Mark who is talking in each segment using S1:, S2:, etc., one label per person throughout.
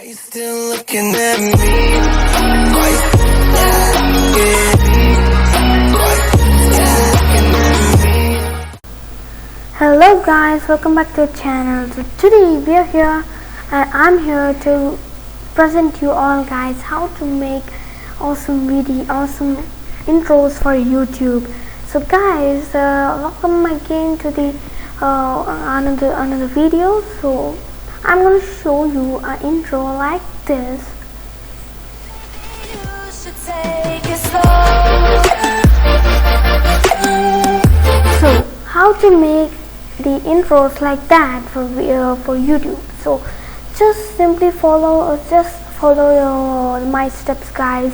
S1: you still looking at me? Why you still looking at me?
S2: Hello guys, welcome back to the channel. So today we are here and I'm here to present you all guys how to make awesome intros for YouTube. So guys, welcome again to the another video. So I'm going to show you an intro like this. So how to make the intros like that for YouTube. So just simply follow my steps guys.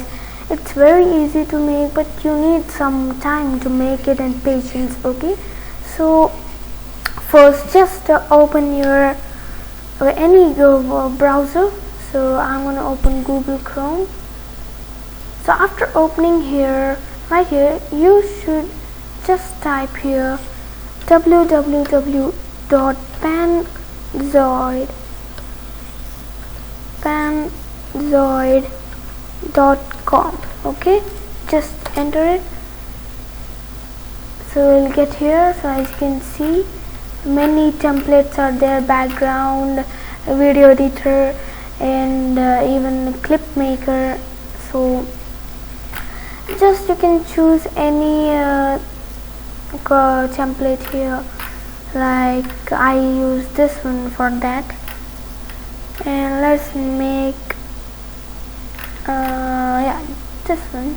S2: It's very easy to make, but you need some time to make it and patience. Okay, so first just open your any browser. So I'm gonna open Google Chrome. So after opening here, right here, you should just type here www.panzoid.com. okay, just enter it. So we'll get here. So as you can see, many templates are there: background, video editor, and even clip maker. So just you can choose any template here, like I use this one for that. And let's make yeah, this one.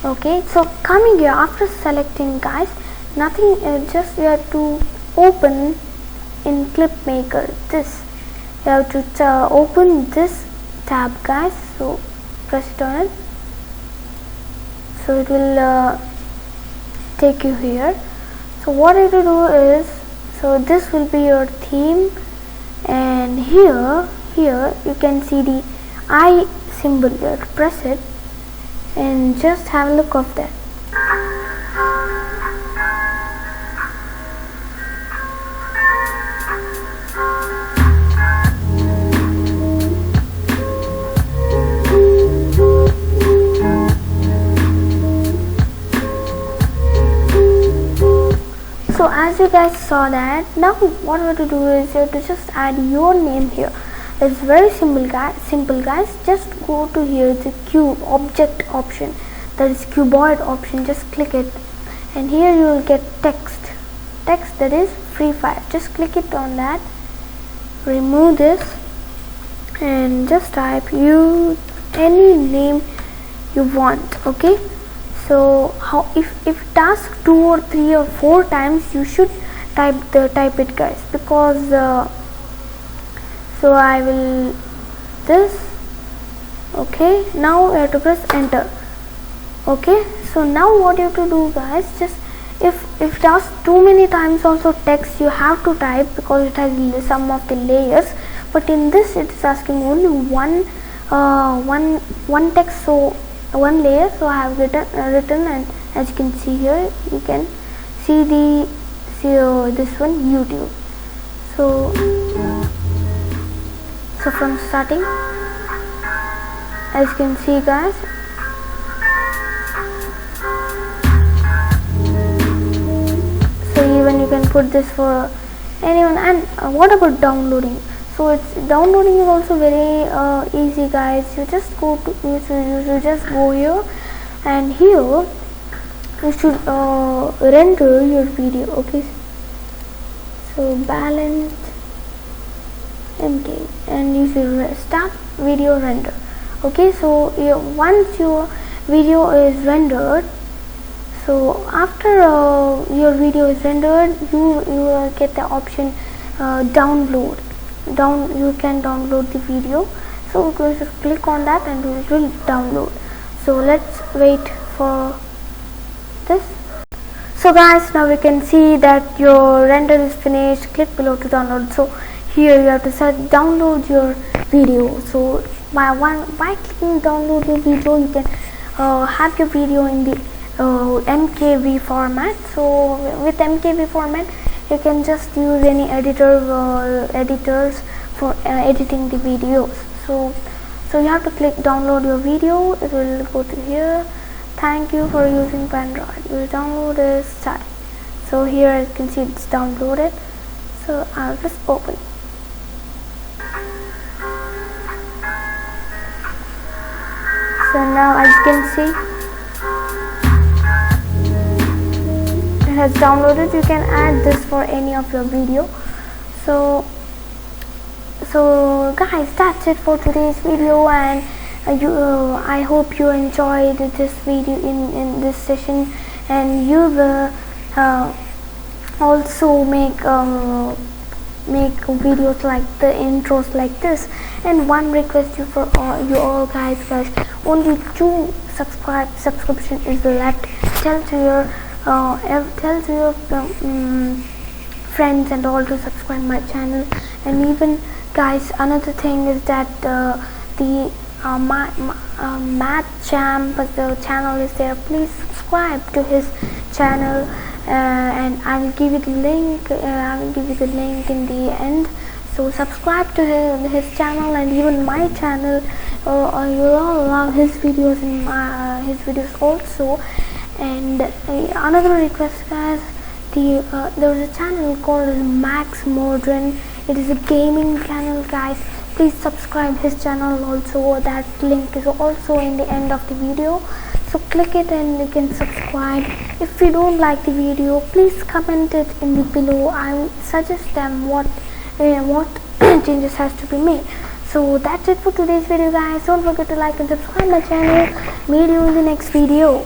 S2: Okay, so coming here, after selecting guys, nothing, just you have to open in clip maker. This you have to open this tab guys. So press it on it, so it will take you here. So what you have to do is, so this will be your theme, and here you can see the I symbol. You have to press it and just have a look of that. So as you guys saw that, now what we have to do is you have to just add your name here. It's very simple guys. Just go to here, the cube object option, that is cuboid option. Just click it, and here you will get text that is free file. Just click it on that, remove this, and just type you any name you want. Okay, so how if task 2 or 3 or 4 times, you should type it guys, because so I will this. Okay, now you have to press enter. Okay, so now what you have to do guys, just if task too many times also text, you have to type, because it has some of the layers, but in this it is asking only one text, so one layer. So I have written, and as you can see here, you can see this one, YouTube. So from starting, as you can see guys, so even you can put this for anyone. And what about downloading? So it's downloading is also very easy guys. You just go to you should just go here, and here you should render your video. Okay, so balance MK, and you should start video render. Okay, so once your video is rendered, so after your video is rendered, you will get the option download. You can download the video. So you just click on that and it will download. So let's wait for this. So guys, now we can see that your render is finished. Click below to download. So here you have to download your video. So by clicking download your video, you can have your video in the MKV format. So with MKV format, you can just use any editors for editing the videos. So you have to click download your video. It will go to here. Thank you for using Android. You will download this start. So here you can see it's downloaded. So I'll just open. So now as you can see, it has downloaded. You can add this for any of your video. So guys, that's it for today's video, and I hope you enjoyed this video in this session, and you will also make videos like the intros like this. And one request for you all guys, only 2 subscription is left. Tell to your friends and all to subscribe my channel. And even guys, another thing is that the Math Champ, the channel is there. Please subscribe to his channel, and I will give you the link. In the end. So subscribe to his channel, and even my channel. You'll all love his videos and his videos also. And another request, guys. There is a channel called Max Modern. It is a gaming channel, guys. Please subscribe his channel also. That link is also in the end of the video. So click it and you can subscribe. If you don't like the video, please comment it in the below. I will suggest them what changes has to be made. So that's it for today's video, guys. Don't forget to like and subscribe my channel. Meet you in the next video.